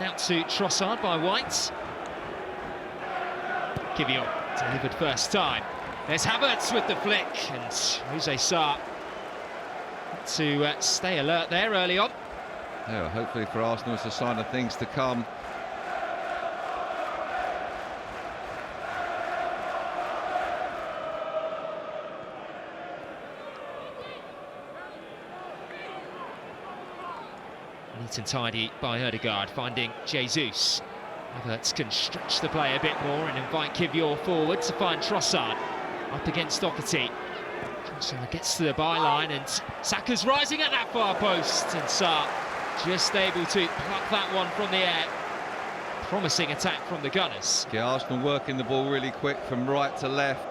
Out to Trossard by Wright. Kivior delivered first time. There's Havertz with the flick, and Jose Sa to stay alert there early on. Yeah, hopefully for Arsenal it's a sign of things to come. Neat and tidy by Odegaard, finding Jesus. Havertz can stretch the play a bit more and invite Kivior forward to find Trossard. Up against Doherty. Trossard gets to the byline and Saka's rising at that far post, and Sa just able to pluck that one from the air. Promising attack from the Gunners. Yeah, Arsenal working the ball really quick from right to left.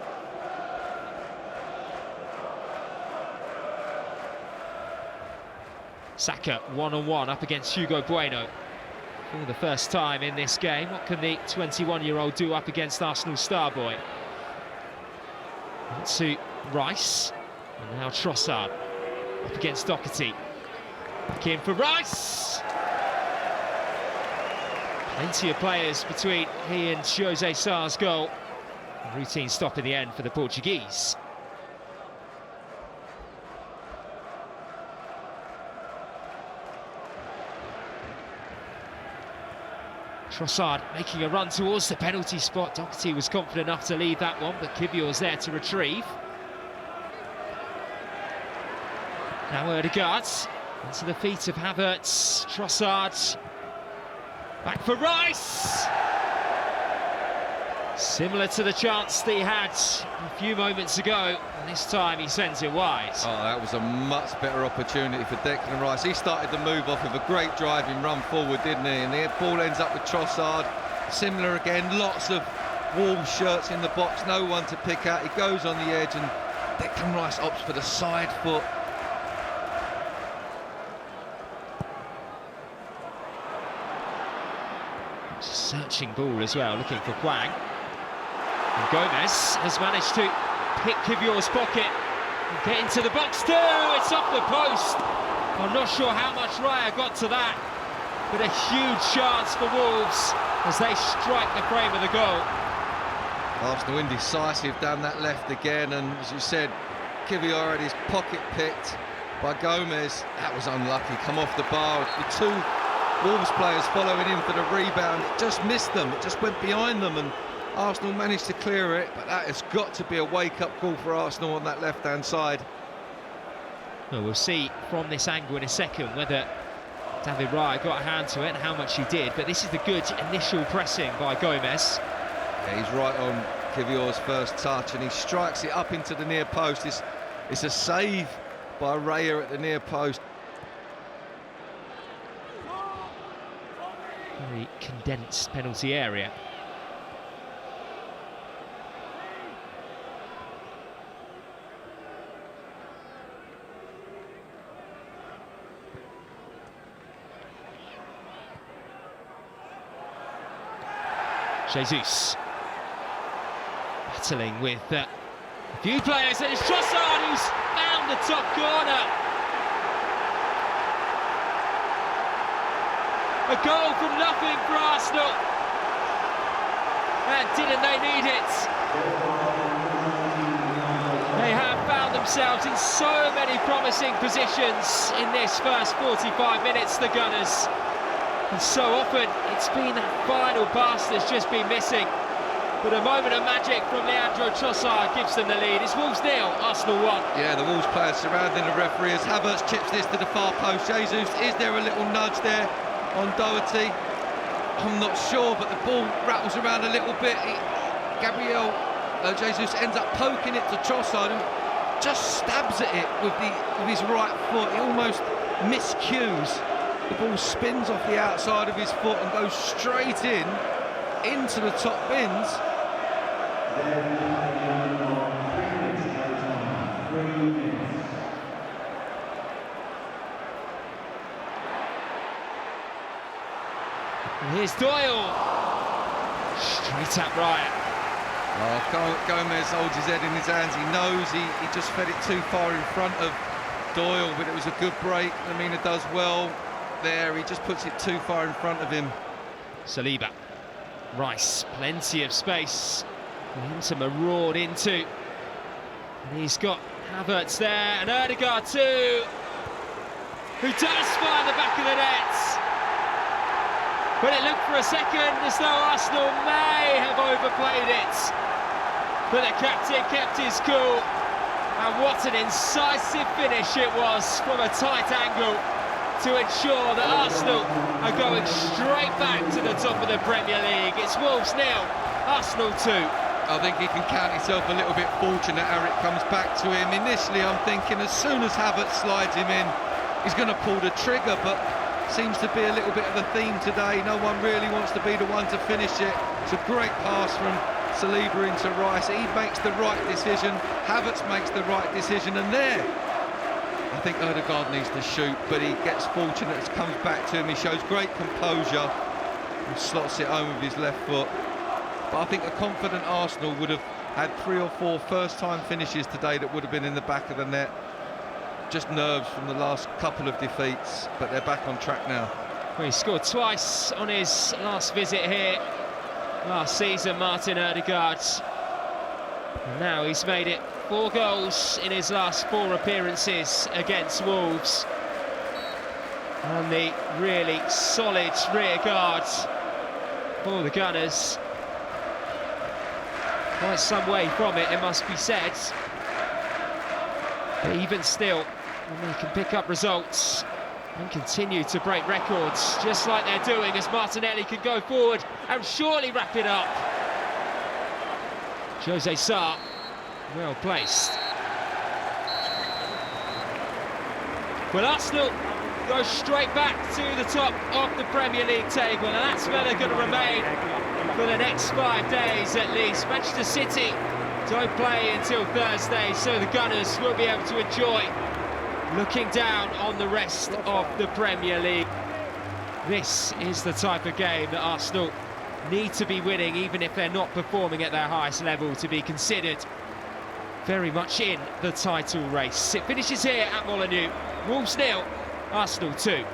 Saka one-on-one up against Hugo Bueno. For the first time in this game, what can the 21-year-old do up against Arsenal's star boy? To Rice, and now Trossard up against Doherty. Back in for Rice. Plenty of players between he and Jose Sa's goal. A routine stop in the end for the Portuguese. Trossard making a run towards the penalty spot. Doherty was confident enough to leave that one, but Kivior's there to retrieve. Now Odegaard into the feet of Havertz. Trossard back for Rice. Similar to the chance that he had a few moments ago, and this time he sends it wide. Oh, that was a much better opportunity for Declan Rice. He started the move off with a great driving run forward, didn't he? And the ball ends up with Trossard. Similar again, lots of Wolves shirts in the box, no one to pick out. He goes on the edge and Declan Rice opts for the side foot. Searching ball as well, looking for Hwang. And Gomez has managed to pick Kivior's pocket and get into the box too. It's off the post. I'm not sure how much Raya got to that, but a huge chance for Wolves as they strike the frame of the goal. Arsenal indecisive down that left again, and as you said, Kivior had his pocket picked by Gomez. That was unlucky, come off the bar with two Wolves players following in for the rebound. It just missed them, it just went behind them, and Arsenal managed to clear it, but that has got to be a wake-up call for Arsenal on that left-hand side. Well, we'll see from this angle in a second whether David Raya got a hand to it and how much he did, but this is the good initial pressing by Gomez. Yeah, he's right on Kivior's first touch, and he strikes it up into the near post. It's a save by Raya at the near post. Very condensed penalty area. Jesus battling with a few players, and it's Trossard who's found the top corner. A goal from nothing for Arsenal, and didn't they need it? They have found themselves in so many promising positions in this first 45 minutes, the Gunners. And so often it's been that final pass that's just been missing. But a moment of magic from Leandro Trossard gives them the lead. It's Wolves 0, Arsenal 1. Yeah, the Wolves players surrounding the referee as Havertz chips this to the far post. Jesus, is there a little nudge there on Doherty? I'm not sure, but the ball rattles around a little bit. Gabriel Jesus ends up poking it to Trossard, who just stabs at it with his right foot. He almost miscues. The ball spins off the outside of his foot and goes straight into the top bins. And here's Doyle. Straight at Ryan. Oh, Gomez holds his head in his hands. He knows he just fed it too far in front of Doyle, but it was a good break. Lamina does well there. He just puts it too far in front of him. Saliba. Rice, plenty of space for him to maraud into. And he's got Havertz there, and Odegaard too, who does find the back of the net. But it looked for a second as though Arsenal may have overplayed it. But the captain kept his cool. And what an incisive finish it was from a tight angle to ensure that Arsenal are going straight back to the top of the Premier League. It's Wolves 0, Arsenal 2. I think he can count himself a little bit fortunate how it comes back to him. Initially I'm thinking as soon as Havertz slides him in, he's going to pull the trigger, but seems to be a little bit of a theme today. No one really wants to be the one to finish it. It's a great pass from Saliba into Rice. He makes the right decision, Havertz makes the right decision, and there I think Odegaard needs to shoot, but he gets fortunate, it comes back to him, he shows great composure and slots it home with his left foot. But I think a confident Arsenal would have had 3 or 4 first-time finishes today that would have been in the back of the net. Just nerves from the last couple of defeats, but they're back on track now. Well, he scored twice on his last visit here last season, Martin Odegaard. And now he's made it 4 goals in his last 4 appearances against Wolves. And the really solid rear guard for the Gunners. Quite some way from it must be said. But even still, they can pick up results and continue to break records, just like they're doing, as Martinelli can go forward and surely wrap it up. Jose Sarr, well placed. Well, Arsenal go straight back to the top of the Premier League table, and that's where they're going to remain for the next 5 days at least. Manchester City don't play until Thursday, so the Gunners will be able to enjoy looking down on the rest of the Premier League. This is the type of game that Arsenal need to be winning, even if they're not performing at their highest level, to be considered very much in the title race. It finishes here at Molineux. Wolves 0, Arsenal 2.